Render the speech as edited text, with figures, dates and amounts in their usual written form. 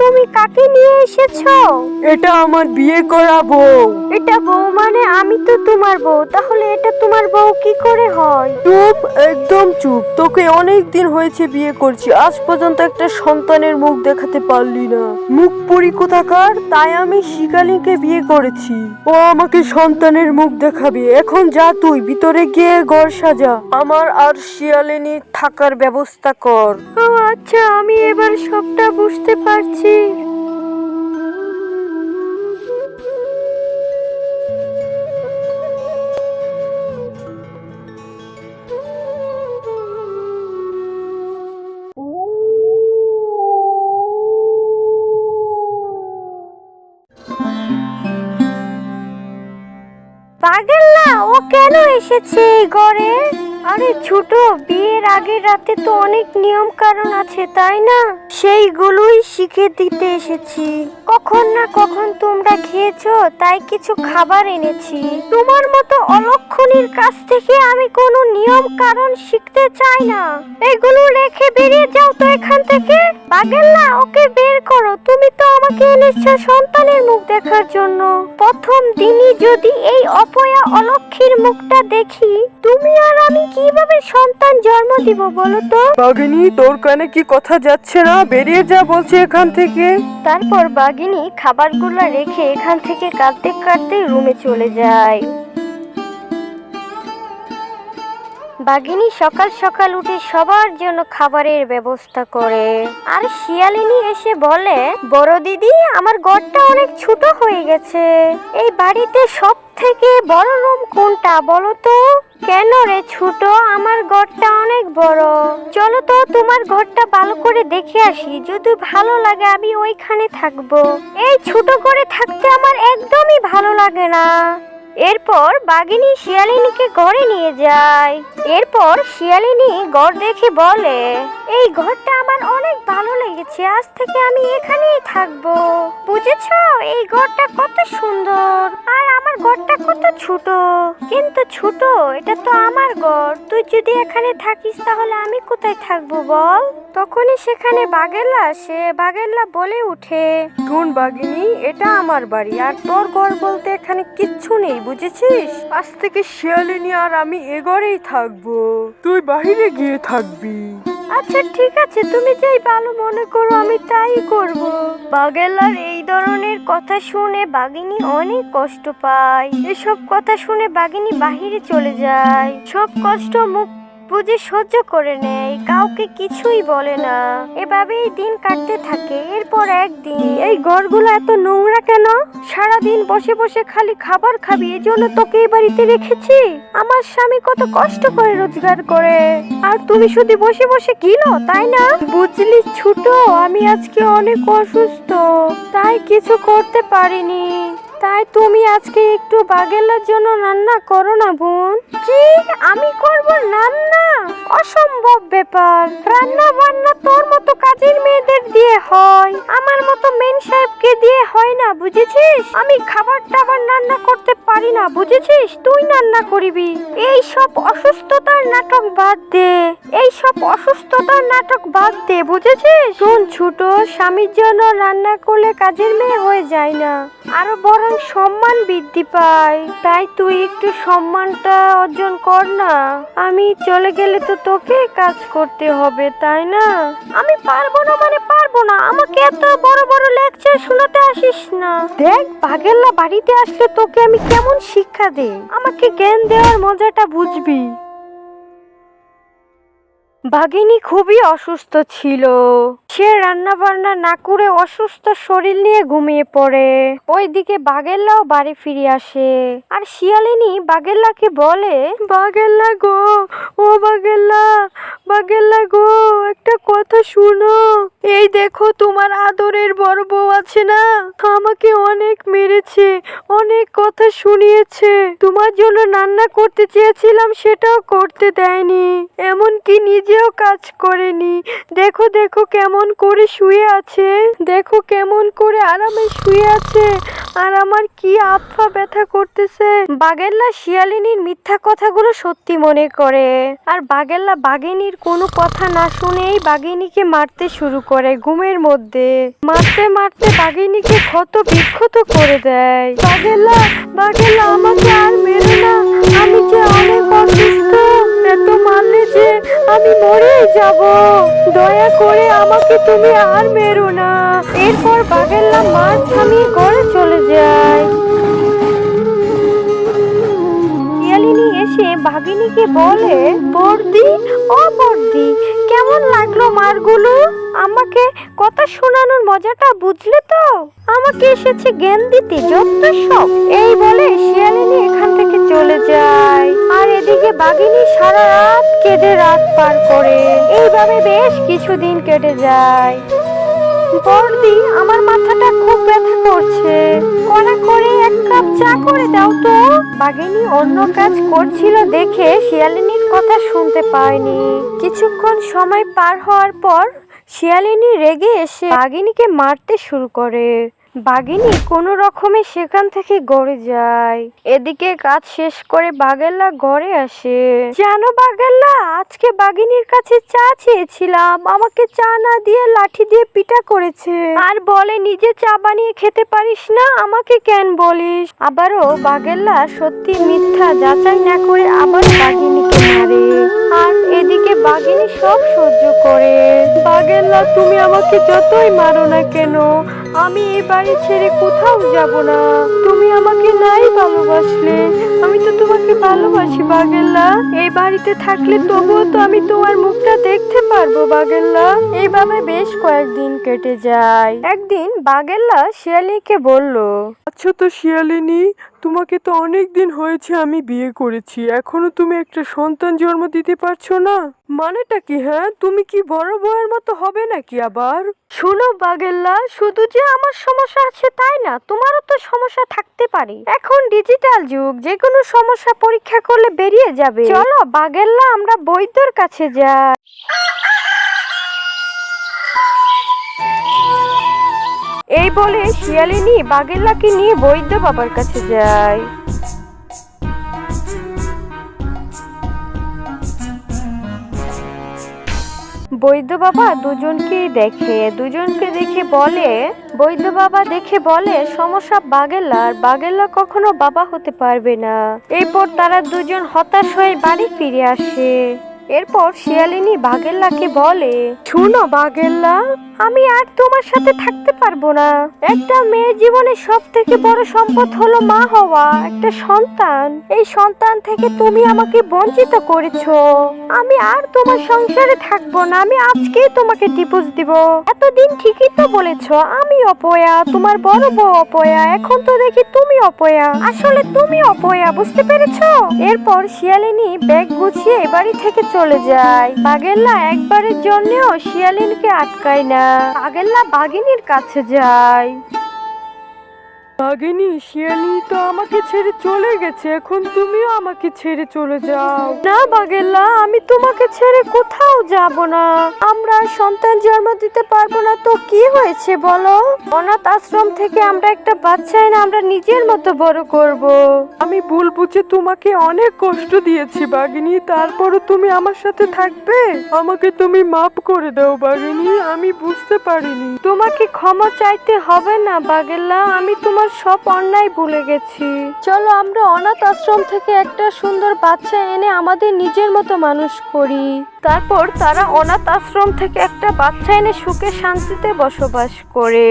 তুমি কাকে নিয়ে এসেছো? এটা আমার বিয়ে করা বউ। এটা বউ মানে আমি তো তোমার বউ, তাহলে এটা তোমার বউ কি করে হয়? চুপ, একদম চুপ। তোকে অনেক দিন হয়েছে বিয়ে করছি, আজ পর্যন্ত একটা সন্তানের মুখ দেখাতে পারলি না। মুখ পুরি কোথাকার, তাই আমি শিকালীকে বিয়ে করেছি। ও আমাকে সন্তানের মুখ দেখাবে। এখন যা, তুই ভিতরে গিয়ে ঘর সাজা, আমার আর শিয়ালিনীর থাকার ব্যবস্থা কর। ও আচ্ছা, আমি এবার সবটা বুঝতে পারছি। পাগলা, ও কেন এসেছে এই ঘরে? আরে ছোট, বিয়ের আগের রাতে তো অনেক নিয়ম কারণ আছে তাই না? সেইগুলোই শিখে দিতে এসেছি। কখন না কখন তোমরা খেয়েছো, তাই কিছু খাবার এনেছি। তোমার মতো অলক্ষণীর কাছ থেকে আমি কোনো নিয়ম কারণ শিখতে চাই না। এগুলো রেখে বেরিয়ে যাও তো এখান থেকে। পাগলা, ওকে বের করো। তুমি তো আমাকে এনেছো সন্তানের মুখ দেখার জন্য। প্রথম দিনই যদি এই অপয়া অলক্ষীর মুখটা দেখি, তুমি আর আমি কিভাবে সন্তান জন্ম দিব বলো তো? বাঘিনী, তোর কানে কি কথা যাচ্ছে না? বেরিয়ে যা বলছি এখান থেকে। তারপর বাঘিনী খাবারগুলো রেখে এখান থেকে কাঁদতে কাঁদতে রুমে চলে যায়। বাঘিনী সকাল সকাল উঠে সবার জন্য খাবারের ব্যবস্থা করে। আর শিয়ালিনী এসে বলে, বড় দিদি, আমার ঘরটা অনেক ছোট হয়ে গেছে। এই বাড়িতে সব থেকে বড় রুম কোনটা বলো তো? কেন রে ছোট, আমার ঘরটা অনেক বড়। চলো তো তোমার ঘরটা ভালো করে দেখে আসি, যদি ভালো লাগে আমি ওইখানে থাকবো। এই ছোট করে থাকতে আমার একদমই ভালো লাগে না। এরপর বাঘিনী শিয়ালিনীকে ঘরে নিয়ে যায়। এরপর শিয়ালিনী ঘর দেখে বলে, এই ঘরটা আমার অনেক ভালো লেগেছে, আজ থেকে আমি এখানেই থাকবো। বুঝেছো, এই ঘরটা কত সুন্দর আর আমার ঘরটা কত ছোট। কিন্তু ছোট, এটা তো আমার ঘর, তুই যদি এখানে থাকিস তাহলে আমি কোথায় থাকবো বল? তখনই সেখানে বাঘেল্লা আসে। বাঘেল্লা বলে উঠে, শুন বাঘিনী, এটা আমার বাড়ি, আর তোর ঘর বলতে এখানে কিচ্ছু নেই, বুঝেছিস? আজ থেকে শিয়ালিনী আর আমি এ ঘরেই থাকবো, তুই বাহিরে গিয়ে থাকবি। আচ্ছা ঠিক আছে, তুমি যাই ভালো মনে করো আমি তাই করব। বাঘেলার এই ধরনের কথা শুনে বাঘিনী অনেক কষ্ট পায়। এসব কথা শুনে বাঘিনী বাহিরে চলে যায়। সব কষ্ট মুখ বুঝে সহ্য করে নেয়, কাউকে কিছুই বলে না। এভাবেই দিন কাটতে থাকে। এরপর একদিন, এই ঘরগুলো এত নোংরা কেন? সারাদিন বসে বসে খালি খাবার খাবি, এই জন্য তোকে এই বাড়িতে রেখেছি। আমার স্বামী কত কষ্ট করে রোজগার করে, আর তুমি শুধু বসে বসে গিলো, তাই না? বুঝলি ছোট, আমি আজকে অনেক অসুস্থ, তাই কিছু করতে পারিনি। তাই তুমি আজকে একটু বাঘেলার জন্য রান্না করো না বোন। কি, আমি করব রান্না? অসম্ভব ব্যাপার। রান্না বান্না তোর মতো কাজের মেয়েদের দিয়ে হয়, আমার মতো মেন সাহেবকে দিয়ে হয় না, বুঝেছিস? আমি খাবার টাবার রান্না করতে পারি না, বুঝেছিস? তুই রান্না করবি। এই সব অসুস্থতার নাটক বাদ দে, এই সব অসুস্থতার নাটক বাদ দে, বুঝেছিস? শোন ছোট, স্বামীর জন্য রান্না করলে কাজের মেয়ে হয়ে যায় না, আরো বরং সম্মান বৃদ্ধি পায়। তাই তুই একটু সম্মানটা অর্জন কর না। আমি চলে গেলে তো তোকে কাজ করতে হবে, তাই না? আমি পারবো না মানে পারবো না, আমাকে এত বড় বড় লেকচার শোনাতে আসিস না। দেখ, বাঘেল্লা বাড়িতে আসলে তোকে আমি কেমন শিক্ষা দেই, আমাকে জ্ঞান দেওয়ার মজাটা বুঝবি। বাঘিনী খুবই অসুস্থ ছিল। সে রান্না বান্না না করে অসুস্থ শরীর নিয়ে ঘুমিয়ে পড়ে। ওইদিকে বাঘেল্লাও বাড়ি ফিরে আসে। আর শিয়ালিনী বাঘেল্লাকে বলে, বাঘেল্লা গো, ও বাঘেল্লা, বাঘেল্লা গো, একটা কথা শুনো। এই দেখো, তোমার আদরের বড় বউ আছে না, আমাকে অনেক মেরেছে, অনেক কথা শুনিয়েছে। তোমার জন্য রান্না করতে চেয়েছিলাম, সেটাও করতে দেয়নি, এমনকি নিজে নিজেও কাজ করেনি। দেখো দেখো কেমন করে শুয়ে আছে, দেখো কেমন করে আরামে শুয়ে আছে, আর আমার কি আত্মা ব্যথা করতেছে। বাগেল্লা শিয়ালিনীর মিথ্যা কথাগুলো সত্যি মনে করে, আর বাগেল্লা বাঘিনীর কোনো কথা না শুনেই বাঘিনীকে মারতে শুরু করে ঘুমের মধ্যে। মারতে মারতে বাঘিনীকে ক্ষত বিক্ষত করে দেয়। বাগেল্লা বাগেল্লা আমাকে আর মেরো না, আমি যে অনেক অসুস্থ, এত মারলে যে আমি মরেই যাব, দয়া করে আমাকে তুমি আর মেরো না। এরপর বাগেল্লা মার থামিয়ে ঘরে চলে যায়। শিয়ালিনী এসে বাঘিনীকে বলে, বর্দি ও বর্দি, কেমন লাগলো মারগুলো? আমাকে কথা শোনানোর মজাটা বুঝলে তো? আমাকে এসেছে জ্ঞান দিতে যত সব। এই বলে শিয়ালিনী এখান থেকে চলে যায়, আর এদিকে বাঘিনী সারা রাত কেঁদে রাত পার করে। এইভাবে বেশ কিছুদিন কেটে যায়। বর্দি, আমার মাথাটা খুব ব্যথা করছে, কড়া করে এক কাপ চা করে দাও তো। বাঘিনী অন্য কাজ করছিল দেখে শিয়ালিনীর কথা শুনতে পায়নি। কিছুক্ষণ সময় পার হওয়ার পর শিয়ালিনী রেগে এসে বাঘিনীকে মারতে শুরু করে। বাঘিনী কোনো রকমে সেখান থেকে ঘরে যায়। এদিকে কাজ শেষ করে বাগেল্লা ঘরে আসে। জানো বাগেল্লা, আজকে বাঘিনীর কাছে চা চেয়েছিলাম, আমাকে চা না দিয়ে লাঠি দিয়ে পিটা করেছে, আর বলে নিজে চা বানিয়ে খেতে পারিস না, আমাকে কেন বলিস। আবারও বাগেল্লা সত্যি মিথ্যা যাচাই না করে আবার বাঘিনীকে মারে, আর এদিকে বাঘিনী সব সহ্য করে। বাগেল্লা, তুমি আমাকে যতই মারো না কেন, আমি এই বাড়ি ছেড়ে কোথাও যাব না। তুমি আমাকে নাই ভালোবাসলে, আমি তো তোমাকে ভালোবাসি বাগেল্লা। এই বাড়িতে থাকলে তবুও তো আমি তোমার মুখটা দেখতে পারবো বাগেল্লা। এইভাবে বেশ কয়েকদিন কেটে যায়। একদিন বাগেল্লা শিয়ালিনীকে বলল, আচ্ছা তো শিয়ালিনী, তোমাকে তো অনেক দিন হয়েছে আমি বিয়ে করেছি, এখনো তুমি একটা সন্তান জন্ম দিতে পারছো না, মানেটা কি? হ্যাঁ, তুমি কি বড় বউয়ের মতো হবে নাকি আবার? শোনো বাগেল্লা, শুধু যে আমার সমস্যা আছে তাই না, তোমারও তো সমস্যা থাকতে পারে। এখন ডিজিটাল যুগ, যে কোনো সমস্যা পরীক্ষা করলে বেরিয়ে যাবে। চলো বাগেল্লা, আমরা বৈদ্যর কাছে যাই। এই বলে শিয়ালিনী বাগেল্লাকে নিয়ে বৈদ্য বাবার কাছে যায়। বৈদ্য বাবা দুজনকে দেখে বলে, বৈদ্য বাবা দেখে বলে, সমস্যা বাগেল্লার, বাগেল্লা কখনো বাবা হতে পারবে না। এরপর তারা দুজন হতাশ হয়ে বাড়ি ফিরে আসে। এরপর শিয়ালিনী বাগেল্লাকে বলে, শুনো বাগেল্লা, আমি আর তোমার সাথে থাকতে পারবো না। একটা মেয়ের জীবনে সব থেকে বড় সম্পদ হলো মা হওয়া, একটা সন্তান। এই সন্তান থেকে তুমি আমাকে বঞ্চিত করেছো। আমি আর তোমার সংসারে থাকবো না, আমি আজকেই তোমাকে ডিভোর্স দিব। এতদিন ঠিকই তো বলেছো আমি অপয়া, তোমার বড় বউ অপয়া, এখন তো দেখি তুমি অপয়া। আসলে তুমি অপয়া, বুঝতে পেরেছো? এরপর শিয়ালিনী ব্যাগ গুছিয়ে এ বাড়ি থেকে চলে যায়। বাগেল্লা একবারের জন্যও শিয়ালিনীকে আটকায় না। বাগেল্লা বাঘিনীর কাছে যায়। বাঘিনী, শিয়ালিনী তো আমাকে ছেড়ে চলে গেছে, এখন তুমিও আমাকে ছেড়ে চলে যাও। না বাগেল্লা, আমি তোমাকে ছেড়ে কোথাও যাব না। আমরা সন্তান জন্ম দিতে পারবো না তো কি হয়েছে বলো? অনাথ আশ্রম থেকে আমরা একটা বাচ্চা এনে আমরা নিজের মতো বড় করব। আমি ভুল বুঝে তোমাকে অনেক কষ্ট দিয়েছি বাঘিনী, তারপরও তুমি আমার সাথে থাকবে। আমাকে তুমি মাফ করে দাও বাঘিনী, আমি বুঝতে পারিনি। তোমাকে ক্ষমা চাইতে হবে না বাগেল্লা, আমি তোমার সব অন্যায় ভুলে গেছি। চলো আমরা অনাথ আশ্রম থেকে একটা সুন্দর বাচ্চা এনে আমাদের নিজের মতো মানুষ করি। তারপর তারা অনাথ আশ্রম থেকে একটা বাচ্চা এনে সুখে শান্তিতে বসবাস করে।